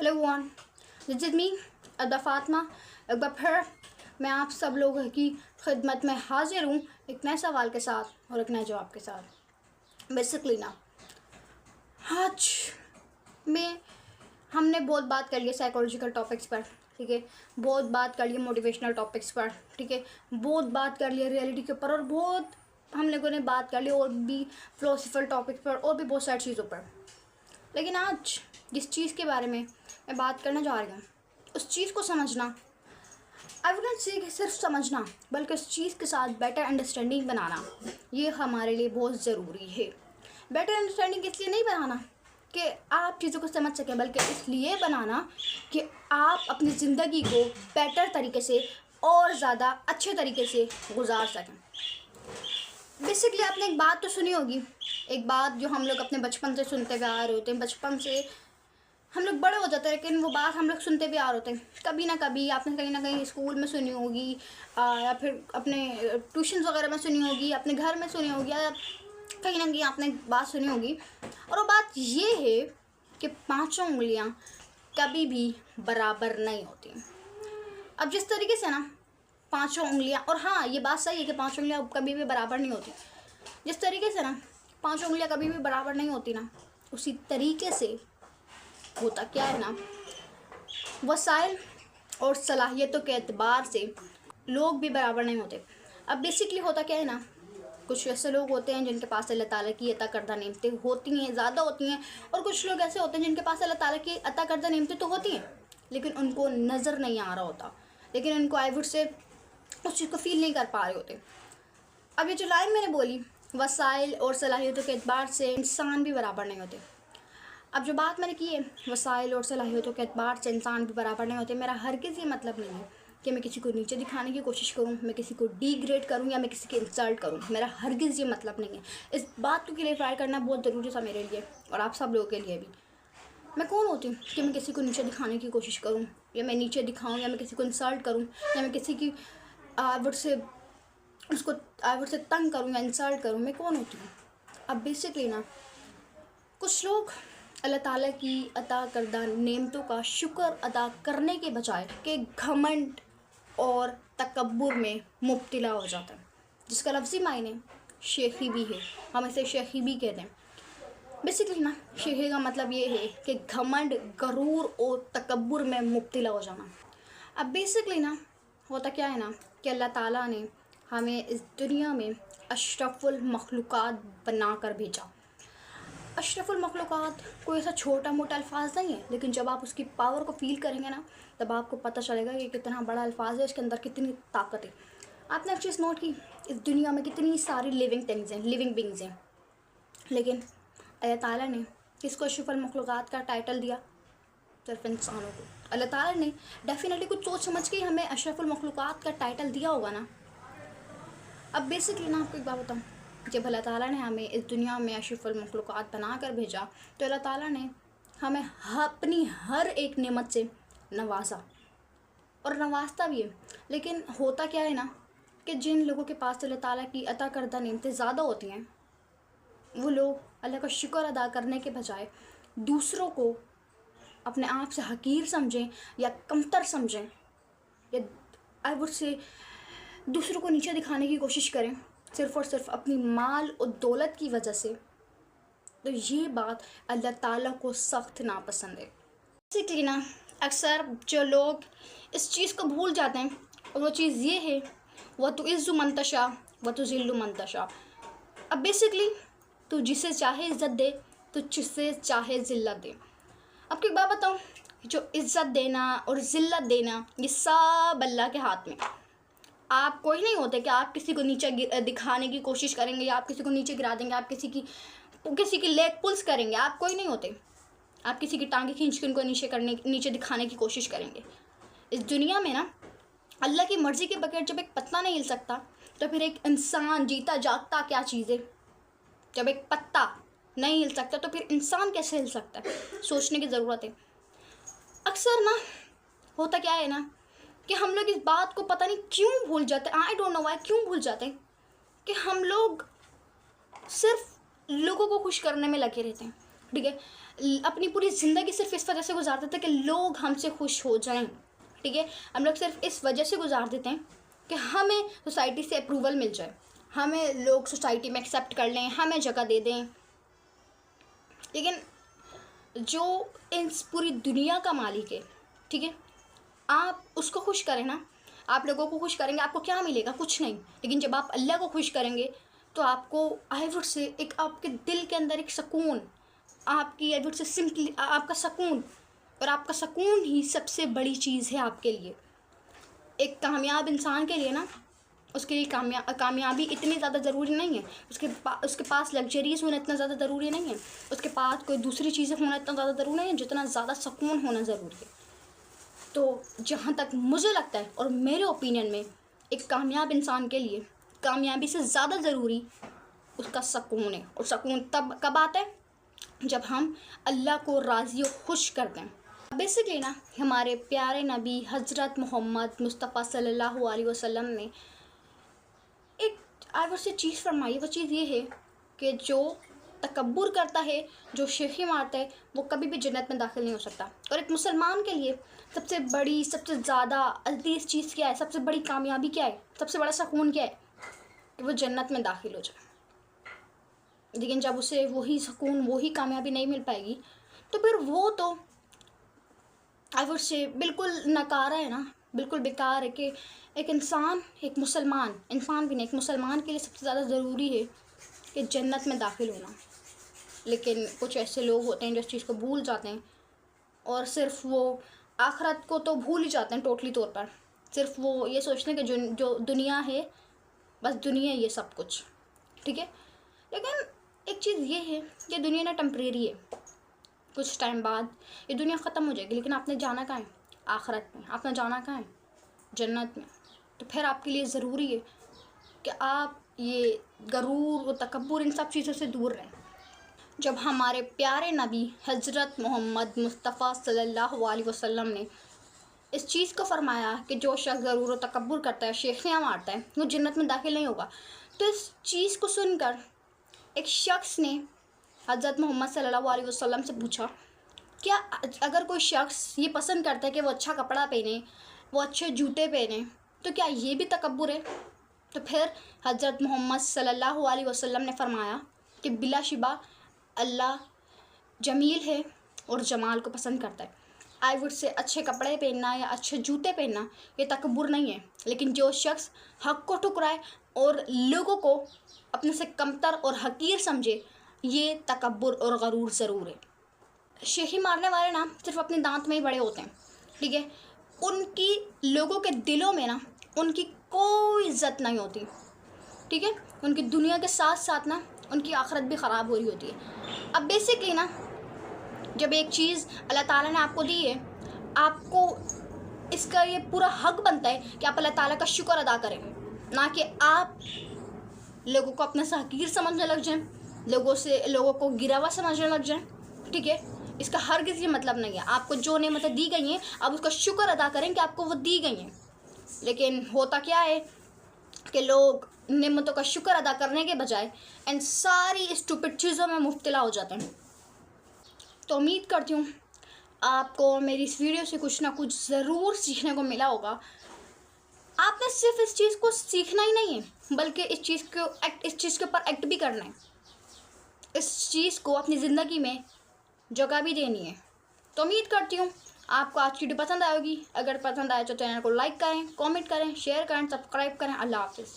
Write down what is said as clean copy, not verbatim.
Hello everyone, this is me अदा फातिमा। एक बार फिर मैं आप सब लोगों की खिदमत में हाजिर हूँ एक नए सवाल के साथ और एक नए जवाब के साथ। बेसिकली ना, आज में हमने बहुत बात कर ली साइकोलॉजिकल टॉपिक्स पर, ठीक है। बहुत बात कर ली मोटिवेशनल टॉपिक्स पर, ठीक है। बहुत बात कर ली रियलिटी के ऊपर और बहुत हम लोगों ने बात कर ली और भी फिलोसफिकल टॉपिक्स पर और भी बहुत सारी चीज़ों पर। लेकिन आज जिस चीज़ के बारे में मैं बात करना चाह रही हूँ, उस चीज़ को समझना, आई वुडंट से कि सिर्फ समझना, बल्कि उस चीज़ के साथ बेटर अंडरस्टैंडिंग बनाना, ये हमारे लिए बहुत ज़रूरी है। बेटर अंडरस्टैंडिंग इसलिए नहीं बनाना कि आप चीज़ों को समझ सकें, बल्कि इसलिए बनाना कि आप अपनी ज़िंदगी को बेटर तरीके से और ज़्यादा अच्छे तरीके से गुजार सकें। बेसिकली आपने एक बात तो सुनी होगी, एक बात जो हम लोग अपने बचपन से सुनते हुए आ रहे होते हैं। बचपन से हम लोग बड़े हो जाते हैं, लेकिन वो बात हम लोग सुनते भी आ रहे होते हैं। कभी ना कभी आपने कहीं ना कहीं स्कूल में सुनी होगी, या फिर अपने ट्यूशन वगैरह में सुनी होगी, अपने घर में सुनी होगी, या कहीं ना कहीं आपने बात सुनी होगी। और वो बात ये है कि पाँचों उंगलियां कभी भी बराबर नहीं होती। अब जिस तरीके से ना पाँचों उंगलियां, और हाँ ये बात सही है कि पाँचों उंगलियां कभी भी बराबर नहीं होती। जिस तरीके से ना पाँचों उंगलियां कभी भी बराबर नहीं होती ना, उसी तरीके से होता क्या है ना, वसाइल और सलाहियतों के एतबार से लोग भी बराबर नहीं होते। अब बेसिकली होता क्या है ना, कुछ ऐसे लोग होते हैं जिनके पास अल्लाह ताला की अता करदा नेमतें होती हैं, ज़्यादा होती हैं, और कुछ लोग ऐसे होते हैं जिनके पास अल्लाह ताला की अता करदा नेमतें तो होती हैं, लेकिन उनको नज़र नहीं आ रहा होता, लेकिन उनको आई वुड से उस चीज़ को फील नहीं कर पा रहे होते। अब ये जो लाइन मैंने बोली, वसाइल और सलाहियतों के एतबार से इंसान भी बराबर नहीं होते। अब जो बात मैंने की है वसाइल और सलाहियतों के एतबार से इंसान भी बराबर नहीं होते, मेरा हरगिज़ ये मतलब नहीं है कि मैं किसी को नीचे दिखाने की कोशिश करूं, मैं किसी को डिग्रेड करूं, या मैं किसी की इंसल्ट करूं। मेरा हरगिज़ ये मतलब नहीं है। इस बात को क्लियर करना बहुत ज़रूरी था मेरे लिए और आप सब लोगों के लिए भी। मैं कौन होती हूँ कि मैं किसी को नीचे दिखाने की कोशिश करूँ, या मैं नीचे दिखाऊँ, या मैं किसी को इंसल्ट करूँ, या मैं किसी की आवर्ड से तंग करूँ या इंसल्ट करूँ। मैं कौन होती हूँ? अब बेसिकली ना, कुछ लोग अल्लाह ताला की अता करदा नेमतों का शुक्र अदा करने के बजाय के घमंड और तकब्बुर में मुब्तला हो जाता है, जिसका लफ्ज़ी मायने शेखी भी है। हम इसे शेखी भी कहते हैं। बेसिकली ना, शेखी का मतलब ये है कि घमंड, गरूर और तकब्बुर में मुब्तला हो जाना। अब बेसिकली ना होता क्या है ना कि अल्लाह ताला ने हमें इस दुनिया में अशरफुल मखलूक़ात बना कर भेजा। अशरफुल मखलूक़ात कोई ऐसा छोटा मोटा अल्फाज नहीं है, लेकिन जब आप उसकी पावर को फील करेंगे ना, तब आपको पता चलेगा कि कितना बड़ा अल्फाज है, इसके अंदर कितनी ताकत है। आपने एक चीज़ नोट की, इस दुनिया में कितनी सारी लिविंग थिंग्स हैं, लिविंग बींग्स हैं, लेकिन अल्लाह ताला ने किसको अशरफुल मखलूक़ात का टाइटल दिया? सिर्फ इंसानों को। अल्लाह ताला ने डेफिनेटली कुछ सोच समझ के हमें अशरफुल मखलूक़ात का टाइटल दिया होगा ना। अब बेसिकली ना आपको एक बात बताऊँ, जब अल्लाह ताला ने हमें इस दुनिया में अशरफुल मखलूक़ात बना कर भेजा, तो अल्लाह ताला ने हमें अपनी हर एक नेमत से नवाजा और नवाजता भी है। लेकिन होता क्या है ना कि जिन लोगों के पास अल्लाह ताला की अता करदा नेमतें ज़्यादा होती हैं, वो लोग अल्लाह का शुक्र अदा करने के बजाय दूसरों को अपने आप से हकीर समझें या कमतर समझें, या आई वुड से दूसरों को नीचे दिखाने की कोशिश करें, सिर्फ़ और सिर्फ अपनी माल और दौलत की वजह से। तो ये बात अल्लाह ताला को सख्त नापसंद है। बेसिकली ना, अक्सर जो लोग इस चीज़ को भूल जाते हैं, और वो चीज़ ये है, वह तो इज़्ज़ु मंतशा व तो ज़िल्लु मंतशा। अब बेसिकली तू जिसे चाहे इज़्ज़त दे, तो जिसे चाहे ज़िल्लत दे। अब की बात बताऊँ, जो इज़्ज़त देना और ज़िल्लत देना, ये सब अल्लाह के हाथ में। आप कोई नहीं होते कि आप किसी को नीचे दिखाने की कोशिश करेंगे, या आप किसी को नीचे गिरा देंगे, आप किसी की लेग पुल्स करेंगे। आप कोई नहीं होते। आप किसी की टांगे खींच के उनको नीचे दिखाने की कोशिश करेंगे। इस दुनिया में ना, अल्लाह की मर्ज़ी के बगैर जब एक पत्ता नहीं हिल सकता, तो फिर एक इंसान जीता जागता क्या चीज़ है? जब एक पत्ता नहीं हिल सकता, तो फिर इंसान कैसे हिल सकता है? सोचने की ज़रूरत है। अक्सर ना होता क्या है ना कि हम लोग इस बात को पता नहीं क्यों भूल जाते हैं। आई डोंट नो वाई, क्यों भूल जाते हैं कि हम लोग सिर्फ लोगों को खुश करने में लगे रहते हैं, ठीक है। अपनी पूरी ज़िंदगी सिर्फ इस वजह से गुजार देते हैं कि लोग हमसे खुश हो जाएं, ठीक है। हम लोग सिर्फ इस वजह से गुजार देते हैं कि हमें सोसाइटी से अप्रूवल मिल जाए, हमें लोग सोसाइटी में एक्सेप्ट कर लें, हमें जगह दे दें। लेकिन जो इस पूरी दुनिया का मालिक है, ठीक है, आप उसको खुश करें ना, आप लोगों को खुश करेंगे, आपको क्या मिलेगा? कुछ नहीं। लेकिन जब आप अल्लाह को खुश करेंगे तो आपको आई वुड से एक आपके दिल के अंदर एक सुकून, आपकी आई वुड से सिंपली आपका सुकून, और आपका सुकून ही सबसे बड़ी चीज़ है आपके लिए। एक कामयाब इंसान के लिए ना, उसके लिए कामयाबी इतनी ज़्यादा ज़रूरी नहीं है, उसके पास लग्जरीज होना इतना ज़्यादा ज़रूरी नहीं है, उसके पास कोई दूसरी चीज़ें होना इतना ज़्यादा ज़रूरी नहीं है जितना ज़्यादा सुकून होना ज़रूरी है। तो जहाँ तक मुझे लगता है और मेरे ओपिनियन में, एक कामयाब इंसान के लिए कामयाबी से ज़्यादा ज़रूरी उसका सुकून है। और सुकून तब कब आता है? जब हम अल्लाह को राज़ी और खुश करते हैं। बेसिकली ना, हमारे प्यारे नबी हज़रत मोहम्मद मुस्तफ़ा सल्लल्लाहु अलैहि वसल्लम ने एक आई वुड से चीज़ फरमाई। वो चीज़ ये है कि जो तकब्बुर करता है, जो शेखी मारता है, वो कभी भी जन्नत में दाखिल नहीं हो सकता। और एक मुसलमान के लिए सबसे बड़ी, सबसे ज़्यादा अज़ीज़ चीज़ क्या है? सबसे बड़ी कामयाबी क्या है? सबसे बड़ा सुकून क्या है? कि वो जन्नत में दाखिल हो जाए। लेकिन जब उसे वही सुकून, वही कामयाबी नहीं मिल पाएगी, तो फिर वो तो आई वुड से बिल्कुल नकारा है ना, बिल्कुल बेकार है। कि एक इंसान, एक मुसलमान, इंसान भी नहीं, एक मुसलमान के लिए सबसे ज़्यादा ज़रूरी है कि जन्नत में दाखिल होना। लेकिन कुछ ऐसे लोग होते हैं जो इस चीज़ को भूल जाते हैं, और सिर्फ वो आखिरत को तो भूल ही जाते हैं टोटली तौर पर। सिर्फ वो ये सोचते हैं कि जो दुनिया है, बस दुनिया ये सब कुछ, ठीक है। लेकिन एक चीज़ ये है कि दुनिया ना टेम्परेरी है, कुछ टाइम बाद ये दुनिया ख़त्म हो जाएगी। लेकिन आपने जाना कहाँ है? आखिरत में। आपने जाना कहाँ है? जन्नत में। तो फिर आपके लिए ज़रूरी है कि आप ये गरूर और तकब्बुर, इन सब चीज़ों से दूर रहें। जब हमारे प्यारे नबी हज़रत मोहम्मद मुस्तफ़ा सल्लल्लाहु अलैहि वसल्लम ने इस चीज़ को फरमाया कि जो शख्स गरूर और तकब्बुर करता है, शेखियाँ मारता है, वो जन्नत में दाखिल नहीं होगा, तो इस चीज़ को सुनकर एक शख्स ने हज़रत मोहम्मद सल्लल्लाहु अलैहि वसल्लम से पूछा, क्या अगर कोई शख्स ये पसंद करता है कि वो अच्छा कपड़ा पहने, वो अच्छे जूते पहने, तो क्या ये भी तकब्बुर है? तो फिर हज़रत मोहम्मद सल्लल्लाहु अलैहि वसल्लम ने फरमाया कि बिलाशिबा अल्लाह जमील है और जमाल को पसंद करता है। आई वुड से अच्छे कपड़े पहनना या अच्छे जूते पहनना ये तकब्बुर नहीं है। लेकिन जो शख्स हक़ को ठुकराए और लोगों को अपने से कमतर और हकीर समझे, ये तकब्बुर और गरूर ज़रूर है। शेखी मारने वाले ना सिर्फ अपने दांत में ही बड़े होते हैं, ठीक है। उनकी लोगों के दिलों में ना उनकी कोई इज्जत नहीं होती, ठीक है। उनकी दुनिया के साथ साथ ना उनकी आखिरत भी ख़राब हो रही होती है। अब बेसिकली ना, जब एक चीज़ अल्लाह ताला ने आपको दी है, आपको इसका ये पूरा हक बनता है कि आप अल्लाह ताला का शुक्र अदा करें, ना कि आप लोगों को अपने से हकीर समझने लग जाएं, लोगों को गिरा हुआ समझने लग जाएं, ठीक है। इसका हरगिज़ ये मतलब नहीं है। आपको जो नेमतें दी गई हैं, आप उसका शुक्र अदा करें कि आपको वो दी गई हैं। लेकिन होता क्या है कि लोग नेमतों का शुक्र अदा करने के बजाय इन सारी स्टूपिड चीज़ों में मुब्तला हो जाते हैं। तो उम्मीद करती हूँ आपको मेरी इस वीडियो से कुछ ना कुछ ज़रूर सीखने को मिला होगा। आपने सिर्फ इस चीज़ को सीखना ही नहीं है, बल्कि इस चीज़ के ऊपर एक्ट भी करना है। इस चीज़ को अपनी ज़िंदगी में जगह भी देनी है। तो उम्मीद करती हूँ आपको आज की वीडियो पसंद आएगी। अगर पसंद आए तो चैनल को लाइक करें, कमेंट करें, शेयर करें, सब्सक्राइब करें। अल्लाह हाफ़िज़।